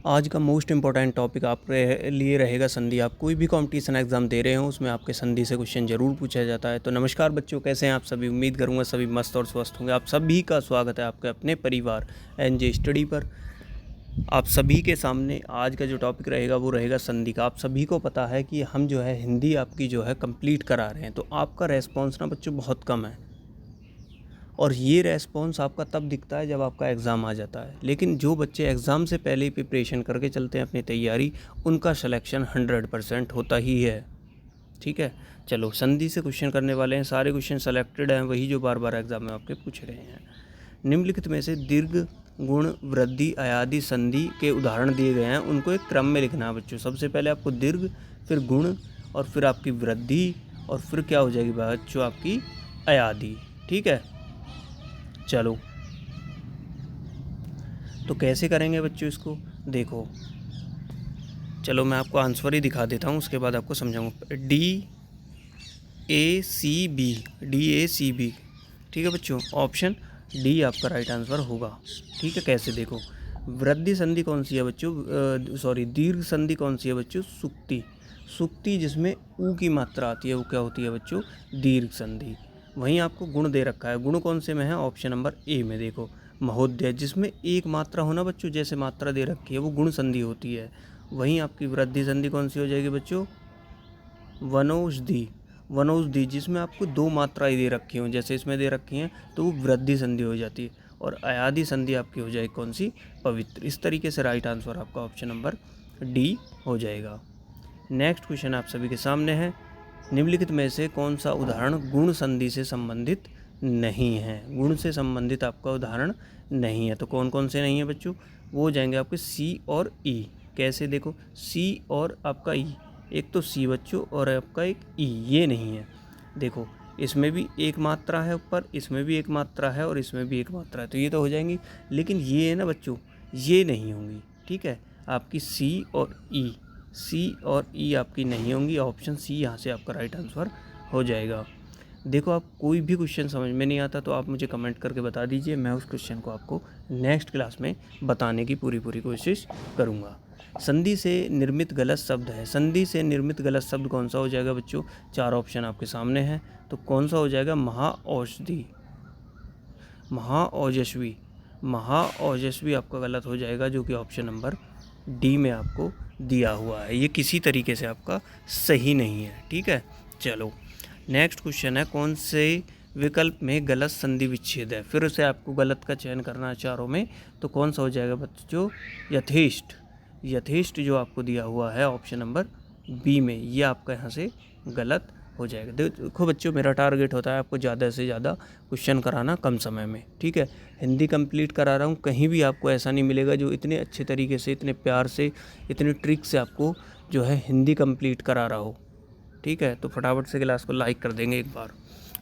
आज का most important topic आपके लिए रहेगा संधि। आप कोई भी कंपटीशन एग्जाम दे रहे हो उसमें आपके संधि से क्वेश्चन जरूर पूछा जाता है। तो नमस्कार बच्चों, कैसे हैं आप सभी? उम्मीद करूंगा सभी मस्त और स्वस्थ होंगे। आप सभी का स्वागत है आपके अपने परिवार एनजे स्टडी पर। आप सभी के सामने आज का जो टॉपिक रहेगा वो रहेगा संधि का। आप सभी को पता है कि हम जो है हिंदी आपकी जो है कंप्लीट करा रहे हैं, तो आपका रेस्पॉन्स ना बच्चों बहुत कम है, और ये रेस्पॉन्स आपका तब दिखता है जब आपका एग्ज़ाम आ जाता है। लेकिन जो बच्चे एग्ज़ाम से पहले ही प्रिपरेशन करके चलते हैं अपनी तैयारी, उनका सिलेक्शन 100% होता ही है। ठीक है, चलो संधि से क्वेश्चन करने वाले हैं। सारे क्वेश्चन सेलेक्टेड हैं, वही जो बार बार एग्ज़ाम में आपके पूछ रहे हैं। निम्नलिखित में से दीर्घ गुण वृद्धि अयादि संधि के उदाहरण दिए गए हैं, उनको एक क्रम में लिखना है बच्चों। सबसे पहले आपको दीर्घ, फिर गुण, और फिर आपकी वृद्धि, और फिर क्या हो जाएगी बच्चों आपकी अयादि। ठीक है, चलो तो कैसे करेंगे बच्चों इसको, देखो। चलो मैं आपको आंसर ही दिखा देता हूँ, उसके बाद आपको समझाऊंगा। DACB। ठीक है बच्चों, ऑप्शन डी आपका राइट आंसर होगा। ठीक है, कैसे देखो। वृद्धि संधि कौन सी है बच्चों, दीर्घ संधि कौन सी है बच्चों? सुक्ति। सुक्ति जिसमें ऊ की मात्रा आती है वो क्या होती है बच्चों? दीर्घ संधि। वहीं आपको गुण दे रखा है, गुण कौन से में है? ऑप्शन नंबर ए में देखो, महोदय, जिसमें एक मात्रा होना बच्चों, जैसे मात्रा दे रखी है वो गुण संधि होती है। वहीं आपकी वृद्धि संधि कौन सी हो जाएगी बच्चों? वनौषधि। वनौषधि जिसमें आपको दो मात्राएं दे रखी हों, जैसे इसमें दे रखी हैं, तो वो वृद्धि संधि हो जाती है। और अयादि संधि आपकी हो जाएगी कौन सी? पवित्र। इस तरीके से राइट आंसर आपका ऑप्शन नंबर डी हो जाएगा। नेक्स्ट क्वेश्चन आप सभी के सामने है। निम्नलिखित में से कौन सा उदाहरण गुण संधि से संबंधित नहीं है? गुण से संबंधित आपका उदाहरण नहीं है, तो कौन कौन से नहीं है बच्चों? वो हो जाएंगे आपके सी और ई। कैसे देखो, सी और आपका ई, एक तो सी बच्चों और आपका एक ई, ये नहीं है। देखो इसमें भी एक मात्रा है ऊपर, इसमें भी एक मात्रा है, और इसमें भी एक मात्रा है, तो ये तो हो जाएंगी। लेकिन ये है ना बच्चों, ये नहीं होंगी। ठीक है, आपकी सी और ई, सी और ई आपकी नहीं होंगी। ऑप्शन सी यहाँ से आपका राइट आंसर हो जाएगा। देखो, आप कोई भी क्वेश्चन समझ में नहीं आता तो आप मुझे कमेंट करके बता दीजिए, मैं उस क्वेश्चन को आपको नेक्स्ट क्लास में बताने की पूरी कोशिश करूँगा। संधि से निर्मित गलत शब्द है। संधि से निर्मित गलत शब्द कौन सा हो जाएगा बच्चों? चार ऑप्शन आपके सामने हैं, तो कौन सा हो जाएगा? महाऔषधि, महाओजस्वी। महाओजस्वी आपका गलत हो जाएगा, जो कि ऑप्शन नंबर डी में आपको दिया हुआ है। ये किसी तरीके से आपका सही नहीं है। ठीक है, चलो नेक्स्ट क्वेश्चन है, कौन से विकल्प में गलत संधि विच्छेद है? फिर से आपको गलत का चयन करना है चारों में, तो कौन सा हो जाएगा बच्चों? यथेष्ट। यथेष्ट जो आपको दिया हुआ है ऑप्शन नंबर बी में, ये आपका यहाँ से गलत हो जाएगा। देखो बच्चों, मेरा टारगेट होता है आपको ज़्यादा से ज़्यादा क्वेश्चन कराना कम समय में। ठीक है, हिंदी कंप्लीट करा रहा हूँ, कहीं भी आपको ऐसा नहीं मिलेगा जो इतने अच्छे तरीके से, इतने प्यार से, इतने ट्रिक से आपको जो है हिंदी कंप्लीट करा रहा हो। ठीक है, तो फटाफट से क्लास को लाइक कर देंगे एक बार,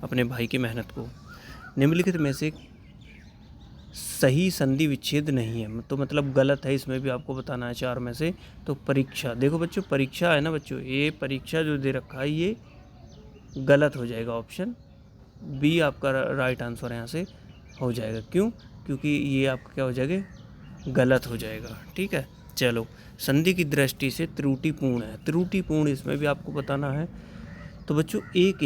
अपने भाई की मेहनत को। निम्नलिखित में से सही संधि विच्छेद नहीं है, तो मतलब गलत है, इसमें भी आपको बताना है चार में से। तो परीक्षा, देखो बच्चों परीक्षा है ना बच्चों, ये परीक्षा जो दे रखा है ये गलत हो जाएगा। ऑप्शन बी आपका राइट आंसर यहाँ से हो जाएगा। क्यों? क्योंकि ये आपका क्या हो जाएगा? गलत हो जाएगा। ठीक है, चलो संधि की दृष्टि से त्रुटिपूर्ण है। त्रुटिपूर्ण इसमें भी आपको बताना है। तो बच्चों एक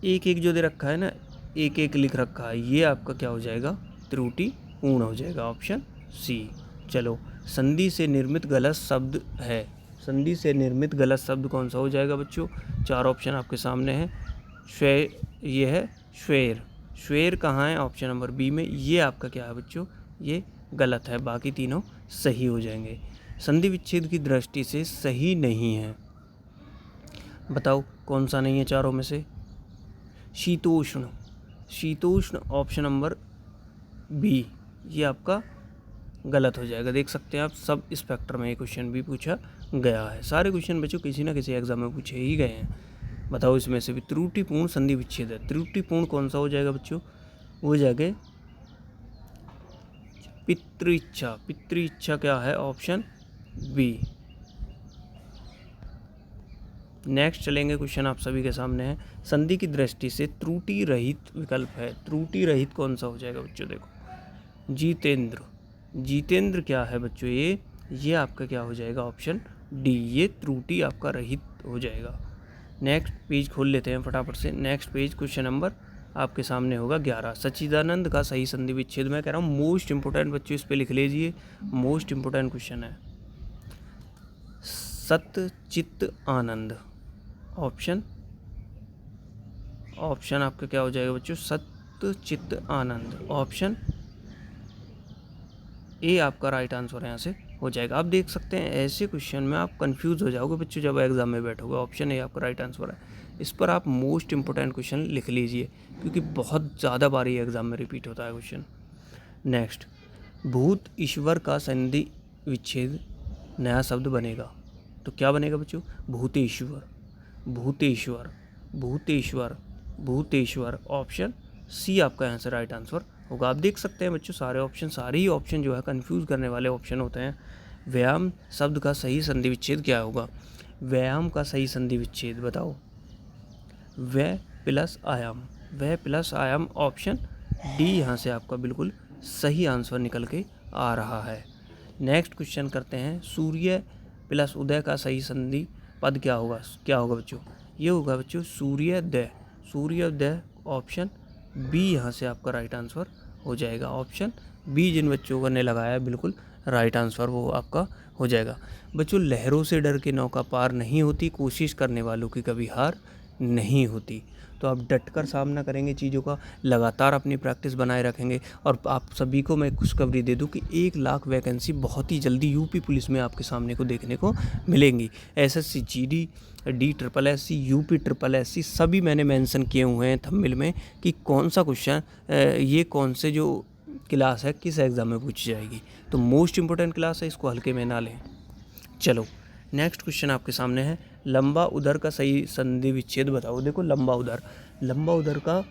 एक जो दे रखा है ना, एक एक लिख रखा है, ये आपका क्या हो जाएगा? त्रुटिपूर्ण हो जाएगा, ऑप्शन सी। चलो, संधि से निर्मित गलत शब्द है। संधि से निर्मित गलत शब्द कौन सा हो जाएगा बच्चों? चार ऑप्शन आपके सामने हैं। ये है श्वेर। श्वेर कहाँ है? ऑप्शन नंबर बी में। ये आपका क्या है बच्चों? ये गलत है, बाकी तीनों सही हो जाएंगे। संधि विच्छेद की दृष्टि से सही नहीं है, बताओ कौन सा नहीं है चारों में से? शीतोष्ण। शीतोष्ण ऑप्शन नंबर बी, ये आपका गलत हो जाएगा। देख सकते हैं आप, सब स्पेक्ट्रम में ये क्वेश्चन भी पूछा गया है। सारे क्वेश्चन बच्चों किसी ना किसी एग्जाम में पूछे ही गए हैं। बताओ इसमें से भी त्रुटिपूर्ण संधि विच्छेद है। त्रुटिपूर्ण कौन सा हो जाएगा बच्चों? वो जाएगा पितृइच्छा। पितृइच्छा क्या है? Option B. नेक्स्ट चलेंगे, क्वेश्चन आप सभी के सामने है। संधि की दृष्टि से त्रुटि रहित विकल्प है। त्रुटि रहित कौन सा हो जाएगा बच्चों? देखो, जितेंद्र। जितेंद्र क्या है बच्चों? ये ये आपका क्या हो जाएगा, ऑप्शन डी, ये त्रुटि आपका रहित हो जाएगा। नेक्स्ट पेज खोल लेते हैं फटाफट से। नेक्स्ट पेज क्वेश्चन नंबर आपके सामने होगा 11। सच्चिदानंद का सही संधि विच्छेद, मैं कह रहा हूँ मोस्ट इंपोर्टेंट बच्चों, इस पे लिख लीजिए, मोस्ट इंपोर्टेंट क्वेश्चन है। सत चित्त आनंद, ऑप्शन आपका क्या हो जाएगा बच्चों, सत्य चित्त आनंद, ऑप्शन ए आपका राइट आंसर यहाँ से हो जाएगा। आप देख सकते हैं ऐसे क्वेश्चन में आप कंफ्यूज हो जाओगे बच्चों जब एग्जाम में बैठोगे। ऑप्शन ए आपका राइट आंसर है। इस पर आप मोस्ट इंपोर्टेंट क्वेश्चन लिख लीजिए क्योंकि बहुत ज़्यादा बार ये एग्जाम में रिपीट होता है क्वेश्चन। नेक्स्ट, भूत ईश्वर का संधि विच्छेद नया शब्द बनेगा, तो क्या बनेगा बच्चों, भूतेश्वर, भूतेश्वर, भूतेश्वर, भूतेश्वर, ऑप्शन सी आपका यहाँ से राइट आंसर होगा। आप देख सकते हैं बच्चों सारे ही ऑप्शन जो है कंफ्यूज करने वाले ऑप्शन होते हैं। व्यायाम शब्द का सही संधि विच्छेद क्या होगा, व्यायाम का सही संधि विच्छेद बताओ, व्यय प्लस आयाम, व्यय प्लस आयाम, ऑप्शन डी यहाँ से आपका बिल्कुल सही आंसर निकल के आ रहा है। नेक्स्ट क्वेश्चन करते हैं, सूर्य प्लस उदय का सही संधि पद क्या होगा बच्चों, ये होगा बच्चों सूर्योदय, सूर्योदय, ऑप्शन बी यहाँ से आपका राइट आंसर हो जाएगा। ऑप्शन बी जिन बच्चों ने लगाया बिल्कुल राइट आंसर वो आपका हो जाएगा। बच्चों, लहरों से डर के नौका पार नहीं होती, कोशिश करने वालों की कभी हार नहीं होती। तो आप डटकर सामना करेंगे चीज़ों का, लगातार अपनी प्रैक्टिस बनाए रखेंगे। और आप सभी को मैं खुशखबरी दे दूं कि 1 लाख वैकेंसी बहुत ही जल्दी यूपी पुलिस में आपके सामने को देखने को मिलेंगी। SSC GD, DSSC, UP SSSC सभी मैंने मेंशन किए हुए हैं थंबनेल में कि कौन सा क्वेश्चन, ये कौन से जो क्लास है किस एग्ज़ाम में पूछी जाएगी। तो मोस्ट इंपॉर्टेंट क्लास है, इसको हल्के में ना लें। चलो नेक्स्ट क्वेश्चन आपके सामने है, लंबा उदर का सही संधि विच्छेद बताओ। देखो लंबा उदर का,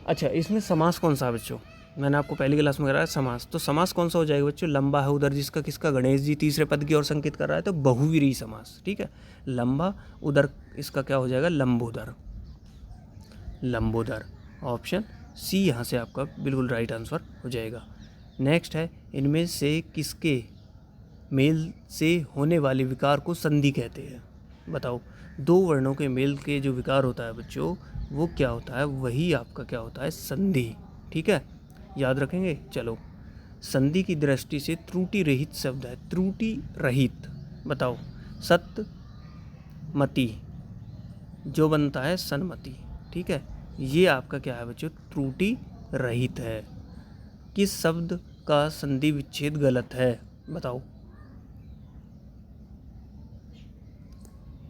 अच्छा इसमें समास कौन सा है बच्चों, मैंने आपको पहली क्लास में कराया समास, तो समास कौन सा हो जाएगा बच्चों, लंबा है उदर जिसका, किसका, गणेश जी तीसरे पद की ओर संकेत कर रहा है, तो बहुवीरी समास। ठीक है, लंबा उदर इसका क्या हो जाएगा, लंबोदर, लंबोदर, ऑप्शन सी यहाँ से आपका बिल्कुल राइट आंसर हो जाएगा। नेक्स्ट है, इनमें से किसके मेल से होने वाले विकार को संधि कहते हैं, बताओ। 2 वर्णों के मेल के जो विकार होता है बच्चों वो क्या होता है, वही आपका क्या होता है, संधि। ठीक है, याद रखेंगे। चलो, संधि की दृष्टि से त्रुटि रहित शब्द है, त्रुटि रहित बताओ, सत्य मति जो बनता है सन्मति। ठीक है, ये आपका क्या है बच्चों, त्रुटि रहित है। किस शब्द का संधि विच्छेद गलत है बताओ,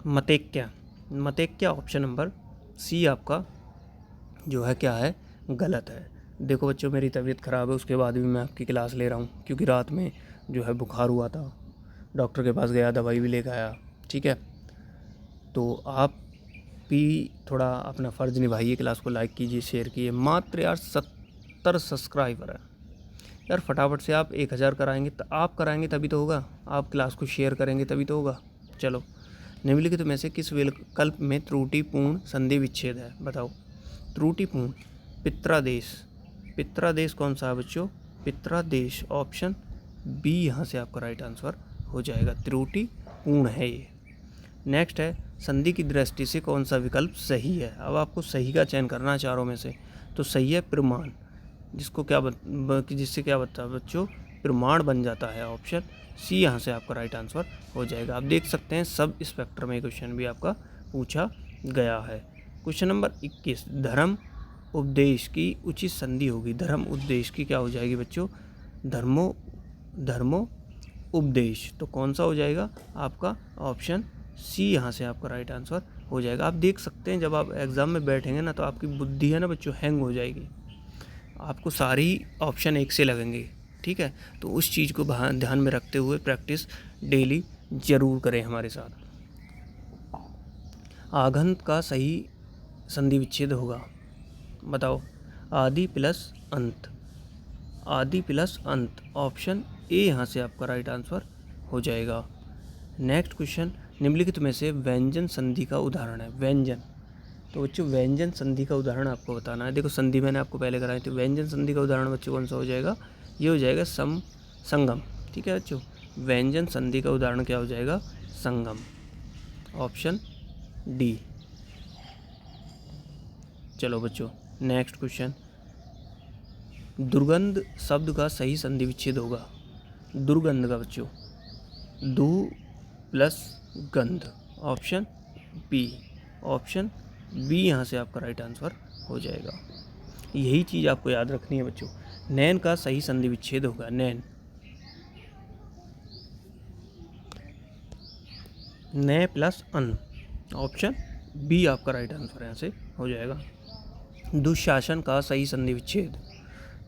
मतेक्या, मतेक्या, ऑप्शन नंबर सी आपका जो है क्या है, गलत है। देखो बच्चों, मेरी तबीयत ख़राब है, उसके बाद भी मैं आपकी क्लास ले रहा हूँ क्योंकि रात में जो है बुखार हुआ था, डॉक्टर के पास गया, दवाई भी लेकर आया। ठीक है, तो आप भी थोड़ा अपना फ़र्ज़ निभाइए, क्लास को लाइक कीजिए, शेयर कीजिए। मात्र यार 70 सब्सक्राइबर है यार, फटाफट से आप 1000 कराएंगे तो आप कराएंगे तभी तो होगा, आप क्लास को शेयर करेंगे तभी तो होगा। चलो, निम्नलिखित में से किस विकल्प में त्रुटिपूर्ण संधि विच्छेद है बताओ, त्रुटिपूर्ण, पित्रादेश, पित्रादेश कौन सा है बच्चों, पित्रादेश, ऑप्शन बी यहाँ से आपका राइट आंसर हो जाएगा, त्रुटिपूर्ण है ये। नेक्स्ट है, संधि की दृष्टि से कौन सा विकल्प सही है। अब आपको सही का चयन करना है चारों में से, तो सही है प्रमाण, जिसको क्या जिससे क्या बता बच्चों, प्रमाण बन जाता है, ऑप्शन सी यहाँ से आपका राइट आंसर हो जाएगा। आप देख सकते हैं सब स्पेक्ट्रम में क्वेश्चन भी आपका पूछा गया है। क्वेश्चन नंबर 21, धर्म उपदेश की उचित संधि होगी, धर्म उपदेश की क्या हो जाएगी बच्चों, धर्मो उपदेश, तो कौन सा हो जाएगा आपका, ऑप्शन सी यहाँ से आपका राइट आंसर हो जाएगा। आप देख सकते हैं जब आप एग्ज़ाम में बैठेंगे ना तो आपकी बुद्धि है ना बच्चों हैंग हो जाएगी, आपको सारी ऑप्शन एक से लगेंगे। ठीक है, तो उस चीज़ को ध्यान में रखते हुए प्रैक्टिस डेली ज़रूर करें हमारे साथ। आगंत का सही संधि विच्छेद होगा बताओ, आदि प्लस अंत, आदि प्लस अंत, ऑप्शन ए यहाँ से आपका राइट आंसर हो जाएगा। नेक्स्ट क्वेश्चन, निम्नलिखित में से व्यंजन संधि का उदाहरण है, व्यंजन, तो बच्चों व्यंजन संधि का उदाहरण आपको बताना है। देखो संधि मैंने आपको पहले कराई थी, व्यंजन संधि का उदाहरण बच्चों कौन सा हो जाएगा, ये हो जाएगा संगम। ठीक है बच्चों, व्यंजन संधि का उदाहरण क्या हो जाएगा? संगम, ऑप्शन डी। चलो बच्चों नेक्स्ट क्वेश्चन, दुर्गंध शब्द का सही संधि विच्छेद होगा। दुर्गंध का बच्चों दु प्लस गंध, ऑप्शन बी। ऑप्शन बी यहाँ से आपका राइट आंसर हो जाएगा। यही चीज़ आपको याद रखनी है बच्चों। नैन का सही संधि विच्छेद होगा नैन, नै प्लस अन, ऑप्शन बी आपका राइट आंसर यहाँ से हो जाएगा। दुशासन का सही संधि विच्छेद,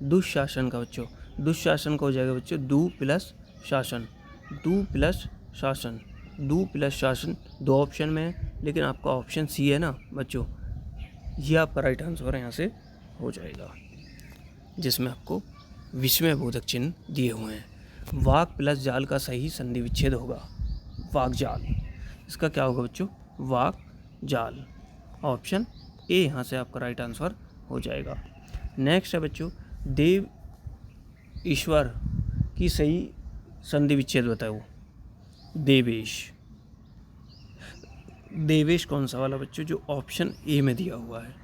दुशासन का बच्चों, दुशासन का हो जाएगा बच्चों दु प्लस शासन, दु प्लस शासन, दु प्लस शासन। दो ऑप्शन में है लेकिन आपका ऑप्शन सी है ना बच्चों, ये आपका राइट आंसर यहाँ से हो जाएगा, जिसमें आपको विस्मय बोधक चिन्ह दिए हुए हैं। वाक प्लस जाल का सही संधि विच्छेद होगा वाक जाल, इसका क्या होगा बच्चों? वाक जाल, ऑप्शन ए यहाँ से आपका राइट आंसर हो जाएगा। नेक्स्ट है बच्चों, देव ईश्वर की सही संधि विच्छेद बताओ। देवेश, देवेश कौन सा वाला बच्चों? जो ऑप्शन ए में दिया हुआ है।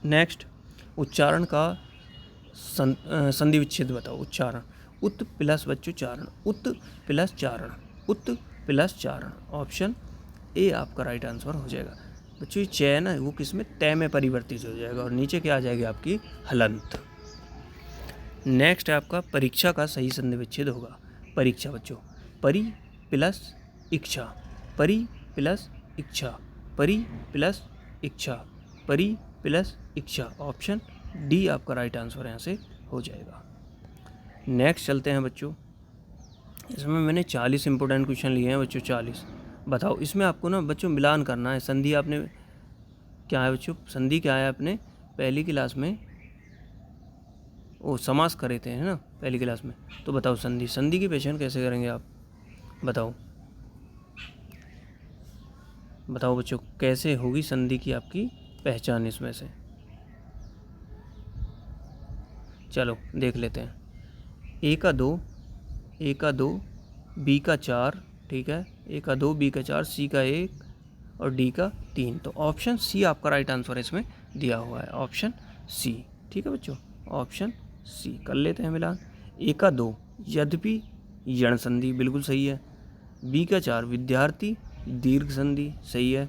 नेक्स्ट, उच्चारण का संधि विच्छेद बताओ। उच्चारण, उत प्लस बच्चों चारण, उत प्लस चारण, उत प्लस चारण, ऑप्शन ए आपका राइट आंसर हो जाएगा। बच्चों ये चय ना वो किस में? तय में परिवर्तित हो जाएगा और नीचे क्या आ जाएगी आपकी? हलंत। नेक्स्ट है आपका परीक्षा का सही संधि विच्छेद होगा। परीक्षा बच्चों परि प्लस इच्छा, परि प्लस इच्छा, परि प्लस इच्छा, परि प्लस इच्छा, ऑप्शन डी आपका राइट आंसर यहाँ से हो जाएगा। नेक्स्ट चलते हैं बच्चों, इसमें मैंने 40 इंपॉर्टेंट क्वेश्चन लिए हैं बच्चों, 40। बताओ इसमें आपको ना बच्चों मिलान करना है। संधि आपने क्या है बच्चों? संधि क्या है आपने पहली क्लास में समास करे थे है ना पहली क्लास में। तो बताओ संधि, संधि की पहचान कैसे करेंगे आप? बताओ बताओ बच्चों कैसे होगी संधि की आपकी पहचान इसमें से? चलो देख लेते हैं। ए का 2, ए का 2, बी का 4, ठीक है, ए का 2, बी का 4, सी का 1 और डी का 3। तो ऑप्शन सी आपका राइट आंसर इसमें दिया हुआ है, ऑप्शन सी। ठीक है बच्चों, ऑप्शन सी कर लेते हैं मिलान। ए का 2 यद्यपि यण संधि बिल्कुल सही है। बी का 4 विद्यार्थी दीर्घ संधि सही है।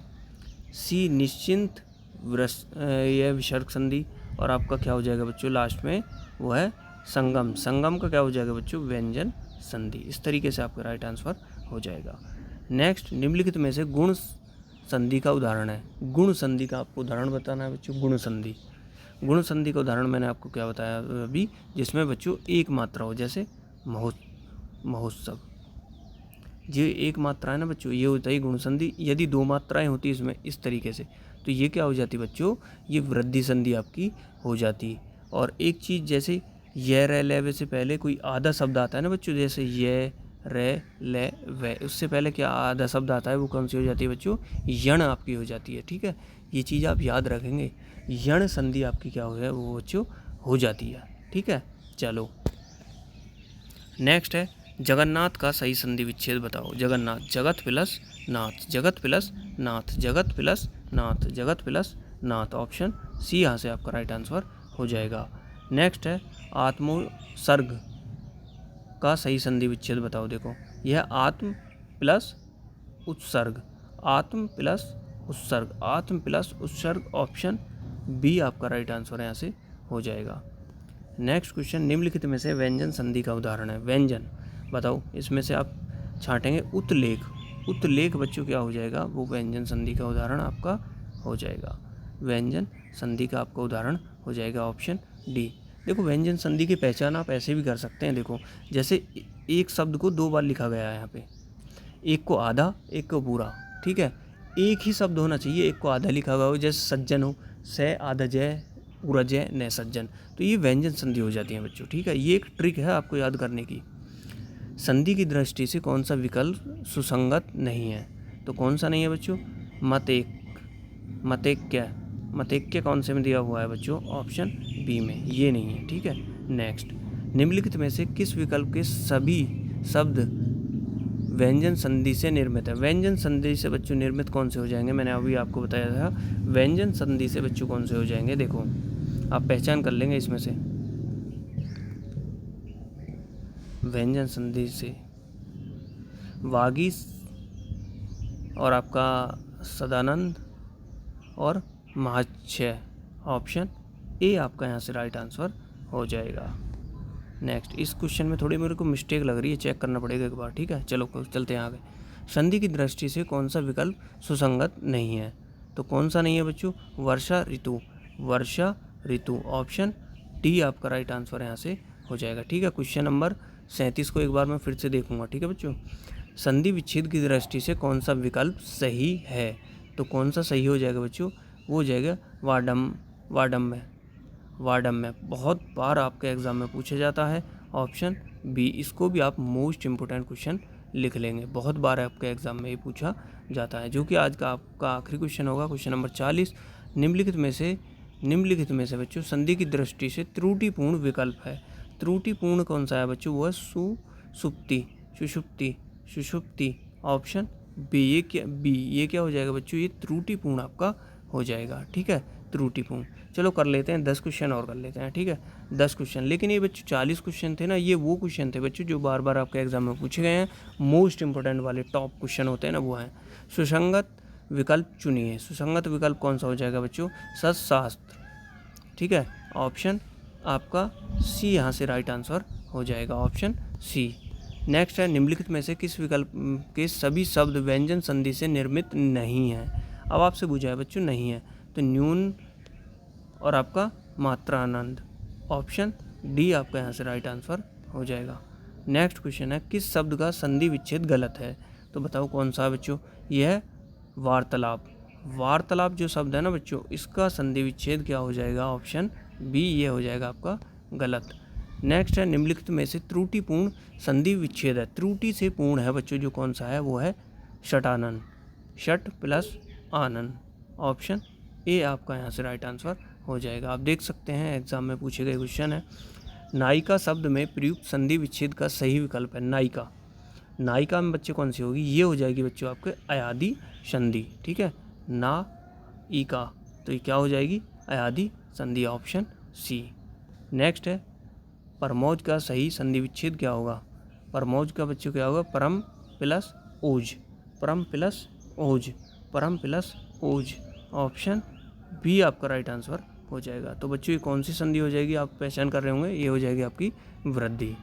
सी निश्चिंत यह विसर्ग संधि। और आपका क्या हो जाएगा बच्चों लास्ट में? वो है संगम, संगम का क्या हो जाएगा बच्चों? व्यंजन संधि। इस तरीके से आपका राइट आंसर हो जाएगा। नेक्स्ट, निम्नलिखित में से गुण संधि का उदाहरण है। गुण संधि का आपको उदाहरण बताना है बच्चों। गुण संधि, गुण संधि का उदाहरण मैंने आपको क्या बताया अभी, जिसमें बच्चों एक मात्रा हो, जैसे महोत्सव, ये एक मात्रा है ना बच्चों, ये होता है गुण संधि। यदि दो मात्राएं होती इसमें इस तरीके से, तो ये क्या हो जाती बच्चों? ये वृद्धि संधि आपकी हो जाती। और एक चीज़ जैसे ये रे ले वे से पहले कोई आधा शब्द आता है ना बच्चों, जैसे ये रे ले वे, उससे पहले क्या आधा शब्द आता है, वो कौन सी हो जाती है बच्चों? यण आपकी हो जाती है। ठीक है, ये चीज़ आप याद रखेंगे। यण संधि आपकी क्या हो है वो बच्चों हो जाती है। ठीक है, चलो नेक्स्ट है जगन्नाथ का सही संधि विच्छेद बताओ। जगन्नाथ, जगत प्लस नाथ, जगत प्लस नाथ, जगत प्लस नाथ, जगत प्लस नाथ, ऑप्शन सी यहाँ से आपका राइट आंसर हो जाएगा। नेक्स्ट है आत्मोत्सर्ग का सही संधि विच्छेद बताओ। देखो यह आत्म प्लस उत्सर्ग, आत्म प्लस उत्सर्ग, आत्म प्लस उत्सर्ग, ऑप्शन बी आपका राइट आंसर यहाँ से हो जाएगा। नेक्स्ट क्वेश्चन, निम्नलिखित में से व्यंजन संधि का उदाहरण है। व्यंजन बताओ, इसमें से आप छांटेंगे उत्लेख, उत्लेख बच्चों क्या हो जाएगा? वो व्यंजन संधि का उदाहरण आपका हो जाएगा। व्यंजन संधि का आपका उदाहरण हो जाएगा, ऑप्शन डी। देखो व्यंजन संधि की पहचान आप ऐसे भी कर सकते हैं। देखो जैसे एक शब्द को दो बार लिखा गया है यहाँ पे, एक को आधा एक को पूरा। ठीक है, एक ही शब्द होना चाहिए, एक को आधा लिखा गया हो, जैसे सज्जन हो, से आधा जय पूरा जय न सज्जन, तो ये व्यंजन संधि हो जाती है बच्चों। ठीक है, ये एक ट्रिक है आपको याद करने की। संधि की दृष्टि से कौन सा विकल्प सुसंगत नहीं है? तो कौन सा नहीं है बच्चों? मतेक, मतेक्य, मतेक्य कौन से में दिया हुआ है बच्चों? ऑप्शन बी में, ये नहीं है। ठीक है, नेक्स्ट, निम्नलिखित में से किस विकल्प के सभी शब्द व्यंजन संधि से निर्मित है। व्यंजन संधि से बच्चों निर्मित कौन से हो जाएंगे, मैंने अभी आपको बताया था। व्यंजन संधि से बच्चों कौन से हो जाएंगे, देखो आप पहचान कर लेंगे इसमें से। व्यंजन संधि से वागीश और आपका सदानंद और महाशय, ऑप्शन ए आपका यहाँ से राइट आंसर हो जाएगा। नेक्स्ट, इस क्वेश्चन में थोड़ी मेरे को मिस्टेक लग रही है, चेक करना पड़ेगा एक बार, ठीक है। चलो चलते हैं आगे। संधि की दृष्टि से कौन सा विकल्प सुसंगत नहीं है, तो कौन सा नहीं है बच्चों, वर्षा ऋतु। वर्षा ऋतु, ऑप्शन डी आपका राइट आंसर यहाँ से हो जाएगा, ठीक है। क्वेश्चन नंबर 37 को एक बार मैं फिर से देखूंगा, ठीक है बच्चों। संधि विच्छेद की दृष्टि से कौन सा विकल्प सही है, तो कौन सा सही हो जाएगा बच्चों, वो हो जाएगा वार्डम में। बहुत बार आपके एग्ज़ाम में पूछा जाता है, ऑप्शन बी। इसको भी आप मोस्ट इम्पोर्टेंट क्वेश्चन लिख लेंगे, बहुत बार आपके एग्ज़ाम में ये पूछा जाता है, जो कि आज का आपका आखिरी क्वेश्चन होगा, क्वेश्चन नंबर 40। निम्नलिखित में से बच्चों संधि की दृष्टि से त्रुटिपूर्ण विकल्प है। त्रुटिपूर्ण कौन सा है बच्चों, वो है सुषुप्ति, ऑप्शन बी। ये क्या हो जाएगा बच्चों, ये त्रुटिपूर्ण आपका हो जाएगा, ठीक है, त्रुटिपूर्ण। चलो कर लेते हैं 10 क्वेश्चन और कर लेते हैं, ठीक है, 10 क्वेश्चन। लेकिन ये बच्चों 40 क्वेश्चन थे ना, ये वो क्वेश्चन थे बच्चों जो बार बार आपके एग्जाम में पूछे गए हैं, मोस्ट इंपॉर्टेंट वाले टॉप क्वेश्चन होते हैं ना, वो हैं। सुसंगत विकल्प चुनिए। सुसंगत विकल्प कौन सा हो जाएगा बच्चों, सशास्त्र, ठीक है, ऑप्शन आपका सी यहाँ से राइट आंसर हो जाएगा, ऑप्शन सी। नेक्स्ट है, निम्नलिखित में से किस विकल्प के सभी शब्द व्यंजन संधि से निर्मित नहीं है। अब आपसे पूछा है बच्चों नहीं है, तो न्यून और आपका मात्रानंद, ऑप्शन डी आपका यहाँ से राइट आंसर हो जाएगा। नेक्स्ट क्वेश्चन है, किस शब्द का संधि विच्छेद गलत है, तो बताओ कौन सा है बच्चों, यह है वार्तालाप। वार्तालाप जो शब्द है ना बच्चों, इसका संधि विच्छेद क्या हो जाएगा, ऑप्शन बी, ये हो जाएगा आपका गलत। नेक्स्ट है, निम्नलिखित में से त्रुटिपूर्ण संधि विच्छेद है। त्रुटि से पूर्ण है बच्चों जो कौन सा है, वो है षटानन, षट प्लस आनन, ऑप्शन ए आपका यहाँ से राइट आंसर हो जाएगा। आप देख सकते हैं एग्जाम में पूछे गए क्वेश्चन है। नायिका शब्द में प्रयुक्त संधि विच्छेद का सही विकल्प है नायिका। नायिका में बच्चे कौन सी होगी, ये हो जाएगी बच्चों आपके अयादि संधि, ठीक है, ना ई का, तो ये क्या हो जाएगी, अयादि संधि, ऑप्शन सी। नेक्स्ट है, परमौज का सही संधि विच्छेद क्या होगा। परमौज का बच्चों क्या होगा, परम प्लस ओज, परम प्लस ओज, ऑप्शन बी आपका राइट आंसर हो जाएगा। तो बच्चों ये कौन सी संधि हो जाएगी, आप पहचान कर रहे होंगे, ये हो जाएगी आपकी वृद्धि।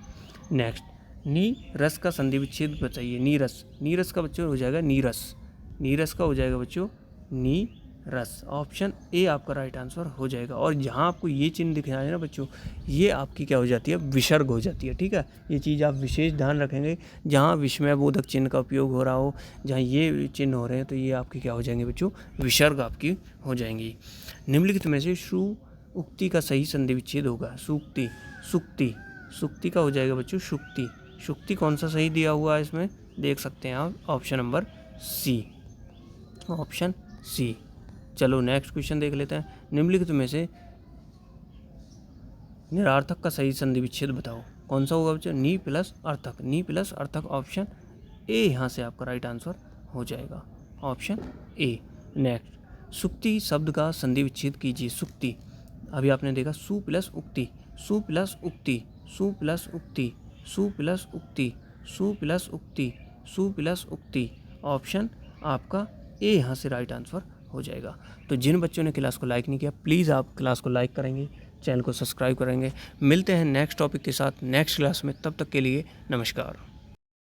नेक्स्ट, नी रस का संधि विच्छेद बताइए। नीरस का बच्चों हो जाएगा नीरस का हो जाएगा बच्चों नी रस, ऑप्शन ए आपका राइट आंसर हो जाएगा। और जहाँ आपको ये चिन्ह दिख रहा है ना बच्चों, ये आपकी क्या हो जाती है, विसर्ग हो जाती है, ठीक है। ये चीज़ आप विशेष ध्यान रखेंगे, जहाँ विस्मयबोधक चिन्ह का उपयोग हो रहा हो, जहाँ ये चिन्ह हो रहे हैं, तो ये आपकी क्या हो जाएंगे बच्चों, विसर्ग आपकी हो जाएंगी। निम्नलिखित में से सु उक्ति का सही संधि विच्छेद होगा। सुक्ति का हो जाएगा बच्चों शुक्ति कौन सा सही दिया हुआ है इसमें, देख सकते हैं आप, option number C, option C. चलो नेक्स्ट क्वेश्चन देख लेते हैं। निम्नलिखित में से निरार्थक का सही संधि विच्छेद बताओ, कौन सा होगा बच्चों, नी प्लस अर्थक, ऑप्शन ए यहाँ से आपका राइट आंसर हो जाएगा, ऑप्शन ए। नेक्स्ट, सुक्ति शब्द का संधि विच्छेद कीजिए। सुक्ति, अभी आपने देखा सु प्लस उक्ति, ऑप्शन आपका ए यहाँ से राइट आंसर हो जाएगा। तो जिन बच्चों ने क्लास को लाइक नहीं किया, प्लीज़ आप क्लास को लाइक करेंगे, चैनल को सब्सक्राइब करेंगे। मिलते हैं नेक्स्ट टॉपिक के साथ नेक्स्ट क्लास में, तब तक के लिए नमस्कार।